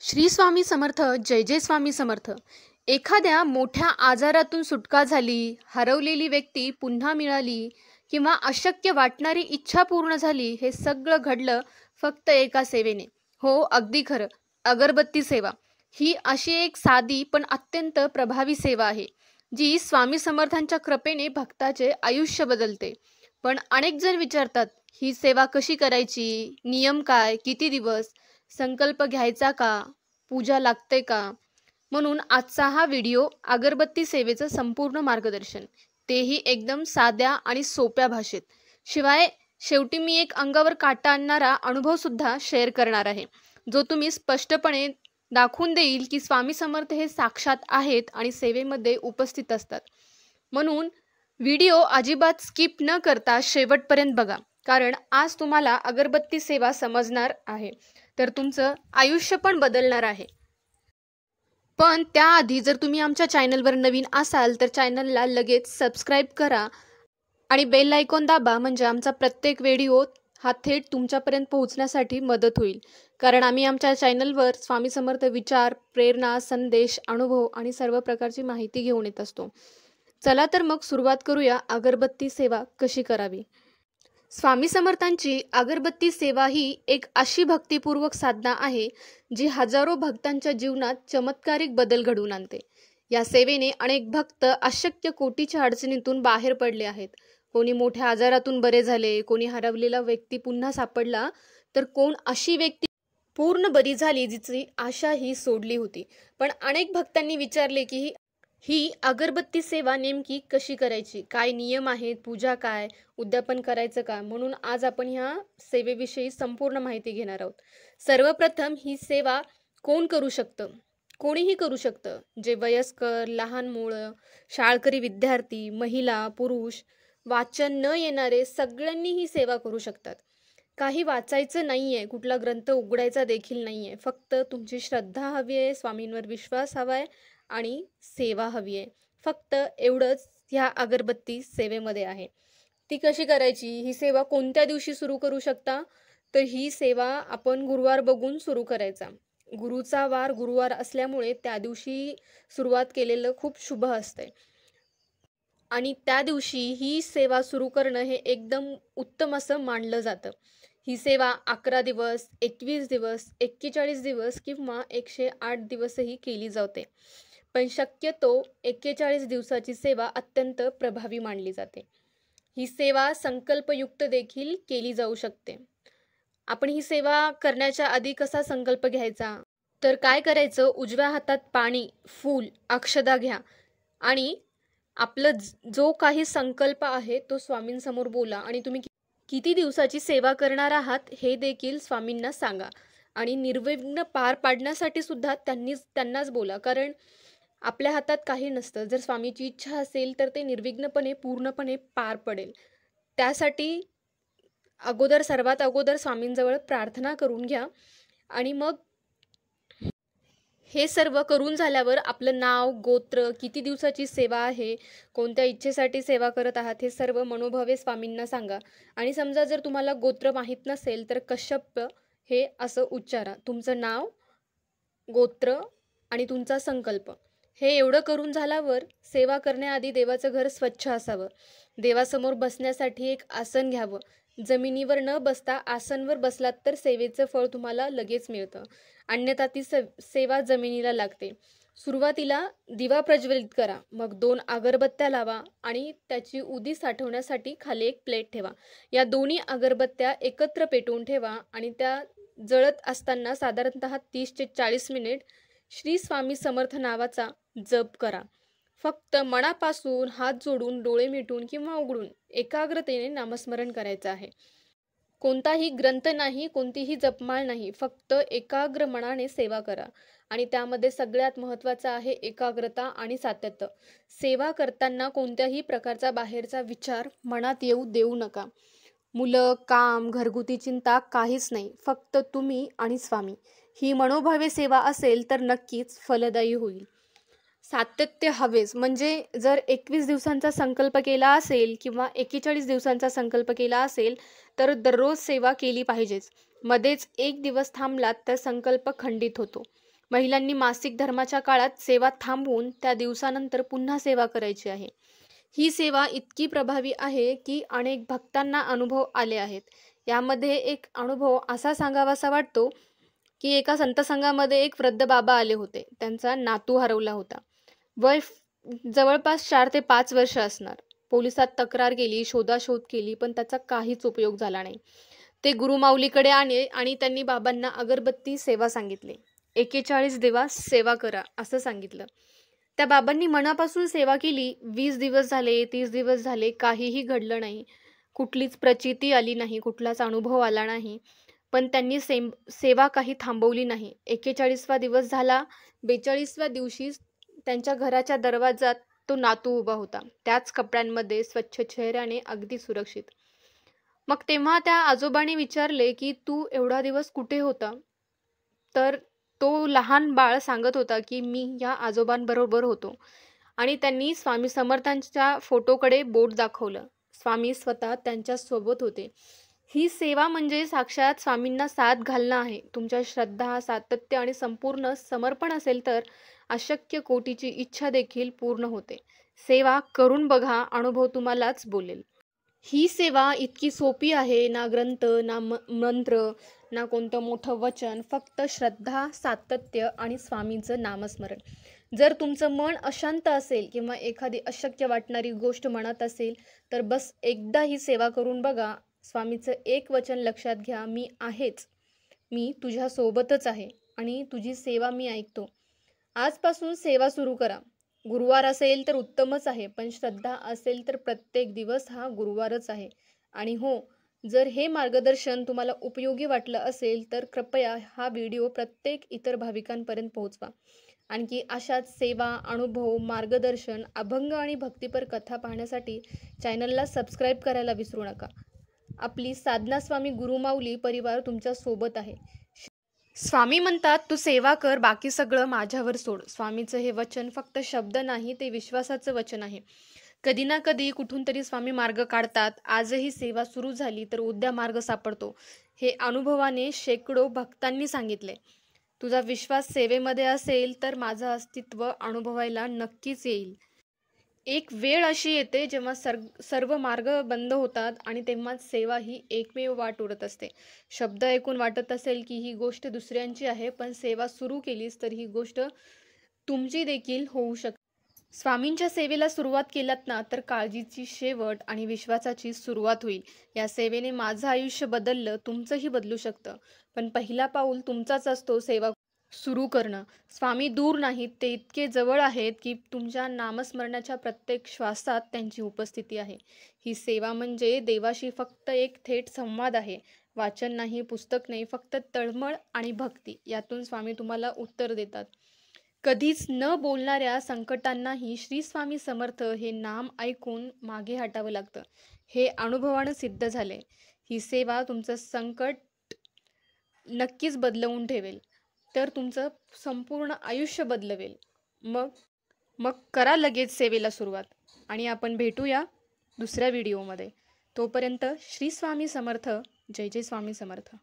श्री स्वामी समर्थ. जय जय स्वामी समर्थ. एखाद्या मोठ्या आजारातून सुटका झाली, हरवलेली व्यक्ती पुन्हा मिळाली किंवा अशक्य वाटणारी इच्छा पूर्ण झाली, हे सगळं घडलं फक्त एका सेवेने. हो, अगदी खरं. अगरबत्ती सेवा ही अशी एक साधी पण अत्यंत प्रभावी सेवा आहे, जी स्वामी समर्थांच्या कृपेने भक्ताचे आयुष्य बदलते. पण अनेक जण विचारतात, ही सेवा कशी करायची, नियम काय, किती दिवस, संकल्प घ्यायचा का, पूजा लागते का? म्हणून आजचा हा व्हिडिओ अगरबत्ती सेवेचं संपूर्ण मार्गदर्शन, तेही एकदम साध्या आणि सोप्या भाषेत. शिवाय शेवटी मी एक अंगावर काटा आणणारा अनुभव सुद्धा शेअर करणार आहे, जो तुम्ही स्पष्टपणे दाखवून देईल की स्वामी समर्थ हे साक्षात आहेत आणि सेवेमध्ये उपस्थित असतात. म्हणून व्हिडिओ अजिबात स्किप न करता शेवटपर्यंत बघा, कारण आज तुम्हाला अगरबत्ती सेवा समजणार आहे, तर तुमचं आयुष्य पण बदलणार आहे. पण त्याआधी जर तुम्ही आमच्या चॅनलवर नवीन असाल तर चॅनलला लगेच सबस्क्राईब करा आणि बेल आयकॉन दाबा, म्हणजे आमचा प्रत्येक व्हिडिओ हा थेट तुमच्यापर्यंत पोहोचण्यासाठी मदत होईल. कारण आम्ही आमच्या चॅनलवर स्वामी समर्थ विचार, प्रेरणा, संदेश, अनुभव आणि सर्व प्रकारची माहिती घेऊन येत असतो. चला तर मग सुरुवात करूया अगरबत्ती सेवा कशी करावी. स्वामी समर्थांची अगरबत्ती सेवा ही एक अशी भक्तिपूर्वक साधना आहे, जी हजारो भक्तांच्या जीवनात चमत्कारिक बदल घडवून आणते. या सेवेने अनेक भक्त अशक्य कोटीच्या अडचणीतून बाहेर पडले आहेत. कोणी मोठ्या आजारातून बरे झाले, कोणी हरवलेला व्यक्ती पुन्हा सापडला, तर कोण अशी व्यक्ती पूर्ण बरी झाली जिची आशा ही सोडली होती. पण अनेक भक्तांनी विचारले की ही अगरबत्ती सेवा नेमकी कशी करायची, काय नियम आहेत, पूजा काय, उद्यापन करायचं का. म्हणून आज आपण ह्या सेवेविषयी संपूर्ण माहिती घेणार आहोत. सर्वप्रथम ही सेवा कोण करू शकतं? कोणीही करू शकतं. जे वयस्कर, लहान मुलं, शाळकरी विद्यार्थी, महिला, पुरुष, वाचन न येणारे सगळ्यांनी ही सेवा करू शकतात. काही वाचायचं नाहीये, कुठला ग्रंथ उघडायचा देखील नाहीये. फक्त तुमची श्रद्धा हवी आहे, स्वामींवर विश्वास हवा आहे आणि सेवा हवी आहे. फक्त एवढंच ह्या अगरबत्ती सेवेमध्ये आहे. ती कशी करायची? ही सेवा कोणत्या दिवशी सुरू करू शकता? तर ही सेवा आपण गुरुवार बघून सुरू करायचा. गुरुचा वार गुरुवार असल्यामुळे त्या दिवशी सुरुवात केलेलं खूप शुभ असते आणि त्या दिवशी ही सेवा सुरू करणं हे एकदम उत्तम असं मानलं जातं. ही सेवा 11 दिवस, 21 दिवस, 41 दिवस किंवा 108 दिवसही केली जाते. पण शक्यतो 41 दिवसाची सेवा अत्यंत प्रभावी मानली जाते. ही सेवा संकल्पयुक्त देखील केली जाऊ शकते. आपण ही सेवा करण्याच्या आधी कसा संकल्प घ्यायचा? तर काय करायचं, उजव्या हातात पाणी, फूल, अक्षदा घ्या आणि आपलं जो काही संकल्प आहे तो स्वामींसमोर बोला आणि तुम्ही किती दिवसाची सेवा करणार आहात हे देखील स्वामींना सांगा. आणि निर्विघ्न पार पाडण्यासाठी सुद्धा त्यांनाच बोला, कारण आपल्या हातात काही नसतं. जर स्वामीची इच्छा असेल तर ते निर्विघ्नपणे पूर्णपणे पार पडेल. त्यासाठी सर्वात अगोदर स्वामींजवळ प्रार्थना करून घ्या आणि मग हे सर्व करून झाल्यावर आपलं नाव, गोत्र, किती दिवसाची सेवा आहे, कोणत्या इच्छेसाठी सेवा करत आहात, हे सर्व मनोभावे स्वामींना सांगा. आणि समजा जर तुम्हाला गोत्र माहीत नसेल तर कश्यप हे असं उच्चारा. तुमचं नाव, गोत्र आणि तुमचा संकल्प हे एवढं करून झाल्यावर सेवा करण्याआधी देवाचं घर स्वच्छ असावं. देवासमोर बसण्यासाठी एक आसन घ्यावं. जमिनीवर न बसता आसनवर बसलात तर सेवेचं फळ तुम्हाला लगेच मिळतं, अन्यथा ती सेवा जमिनीला लागते. सुरुवातीला दिवा प्रज्वलित करा, मग 2 अगरबत्त्या लावा आणि त्याची उदी साठवण्यासाठी खाली एक प्लेट ठेवा. या दोन्ही अगरबत्त्या एकत्र पेटवून ठेवा आणि त्या जळत असताना साधारणतः 30 ते 40 मिनिट श्री स्वामी समर्थ नावाचा जप करा. फक्त मनापासून हात जोडून, डोळे मिटून किंवा उघडून एकाग्रतेने नामस्मरण करायचं आहे. कोणताही ग्रंथ नाही, कोणतीही जपमाळ नाही, फक्त एकाग्र मनाने सेवा करा. आणि त्यामध्ये सगळ्यात महत्त्वाचं आहे एकाग्रता आणि सातत्य. सेवा करताना कोणत्याही प्रकारचा बाहेरचा विचार मनात येऊ देऊ नका. मुलं, काम, घरगुती चिंता काहीच नाही, फक्त तुम्ही आणि स्वामी. ही मनोभावे सेवा असेल तर नक्कीच फलदायी होईल. सातत्य हवेच. म्हणजे जर 21 दिवसांचा संकल्प केला असेल किंवा 41 दिवसांचा संकल्प केला असेल तर दररोज सेवा केली पाहिजेच. मध्येच एक दिवस थांबलात तर संकल्प खंडित होतो. महिलांनी मासिक धर्माच्या काळात सेवा थांबवून त्या दिवसानंतर पुन्हा सेवा करायची आहे. ही सेवा इतकी प्रभावी आहे की अनेक भक्तांना अनुभव आले आहेत. यामध्ये एक अनुभव असा सांगावासा वाटतो की एका संतसंघामध्ये एक वृद्ध बाबा आले होते. त्यांचा नातू हरवला होता. वय जवळपास 4 ते 5 वर्ष असणार. पोलिसात तक्रार केली, शोधाशोध केली, पण त्याचा काहीच उपयोग झाला नाही. ते गुरुमाऊलीकडे आले आणि त्यांनी बाबांना अगरबत्ती सेवा सांगितली. 41 दिवस सेवा करा असं सांगितलं. त्या बाबांनी मनापासून सेवा केली. 20 दिवस झाले, 30 दिवस झाले, काहीही घडलं नाही. कुठलीच प्रचिती आली नाही, कुठलाच अनुभव आला नाही. पण त्यांनी सेवा काही थांबवली नाही. 41वा दिवस झाला. 42व्या दिवशी त्यांच्या घराच्या दरवाजात तो नातू उभा होता. त्याच कपड्यांमध्ये, स्वच्छ चेहऱ्याने, अगदी सुरक्षित. मग तेव्हा त्या आजोबांनी विचारले की तू एवढा दिवस कुठे होता? तर तो लहान बाळ सांगत होता की मी या आजोबांबरोबर होतो. आणि त्यांनी स्वामी समर्थांच्या फोटोकडे बोट दाखवलं. स्वामी स्वतः त्यांच्यासोबत होते. ही सेवा म्हणजे साक्षात स्वामींना साथ घालणं आहे. तुमच्या श्रद्धा, सातत्य आणि संपूर्ण समर्पण असेल तर अशक्य कोटीची इच्छा देखील पूर्ण होते. सेवा करून बघा, अनुभव तुम्हालाच बोलेल. ही सेवा इतकी सोपी आहे. ना ग्रंथ, ना मंत्र, ना कोणतं मोठं वचन, फक्त श्रद्धा, सातत्य आणि स्वामींचं नामस्मरण. जर तुमचं मन अशांत असेल किंवा एखादी अशक्य वाटणारी गोष्ट मनात असेल तर बस एकदा ही सेवा करून बघा. स्वामीचं एक वचन लक्षात घ्या, मी आहेच, मी तुझ्यासोबतच आहे आणि तुझी सेवा मी ऐकतो. आजपासून सेवा सुरू करा. गुरुवार असेल तर उत्तमच आहे, पण श्रद्धा असेल तर प्रत्येक दिवस हा गुरुवारच आहे. आणि हो, जर हे मार्गदर्शन तुम्हाला उपयोगी वाटलं असेल तर कृपया हा व्हिडिओ प्रत्येक इतर भाविकांपर्यंत पोहोचवा. आणखी अशाच सेवा, अनुभव, मार्गदर्शन, अभंग आणि भक्तिपर कथा पाहण्यासाठी चॅनलला सबस्क्राईब करायला विसरू नका. आपली साधना स्वामी गुरुमाऊली परिवार तुमच्या सोबत आहे. स्वामी म्हणतात तू सेवा कर, बाकी सगळं माझ्यावर सोड. स्वामीचं हे वचन फक्त शब्द नाही, ते विश्वासाचं वचन आहे. कधी ना कधी कुठून तरी स्वामी मार्ग काढतात. आजही सेवा सुरू झाली तर उद्या मार्ग सापडतो. हे अनुभवाने शेकडो भक्तांनी सांगितले. तुझा विश्वास सेवेमध्ये असेल तर माझं अस्तित्व अनुभवायला नक्कीच येईल. एक वेळ अशी येते जेव्हा सर्व मार्ग बंद होतात आणि तेव्हाच सेवा ही एकमेव वाट उरत असते. शब्द ऐकून वाटत असेल की ही गोष्ट दुसऱ्यांची आहे, पण सेवा सुरू केलीस तर ही गोष्ट तुमची देखील होऊ शकते. स्वामींच्या सेवेला सुरुवात केलात ना तर काळजीची शेवट आणि विश्वासाची सुरुवात होईल. या सेवेने माझं आयुष्य बदललं, तुमचंही बदलू शकतं. पण पहिला पाऊल तुमचाच असतो, सेवा सुरू करणं. स्वामी दूर नाहीत, ते इतके जवळ आहेत की तुमच्या नामस्मरणाच्या प्रत्येक श्वासात त्यांची उपस्थिती आहे. ही सेवा म्हणजे देवाशी फक्त एक थेट संवाद आहे. वाचन नाही, पुस्तक नाही, फक्त तळमळ आणि भक्ती. यातून स्वामी तुम्हाला उत्तर देतात. कधीच न बोलणाऱ्या संकटांनाही श्री स्वामी समर्थ हे नाम ऐकून मागे हटावं लागतं. हे अनुभवानं सिद्ध झाले. ही सेवा तुमचं संकट नक्कीच बदलवून ठेवेल, तर तुमचं संपूर्ण आयुष्य बदलवेल. मग मग करा लगेच सेवेला सुरुवात. आणि आपण भेटूया दुसऱ्या व्हिडिओमध्ये. तोपर्यंत श्री स्वामी समर्थ. जय जय स्वामी समर्थ.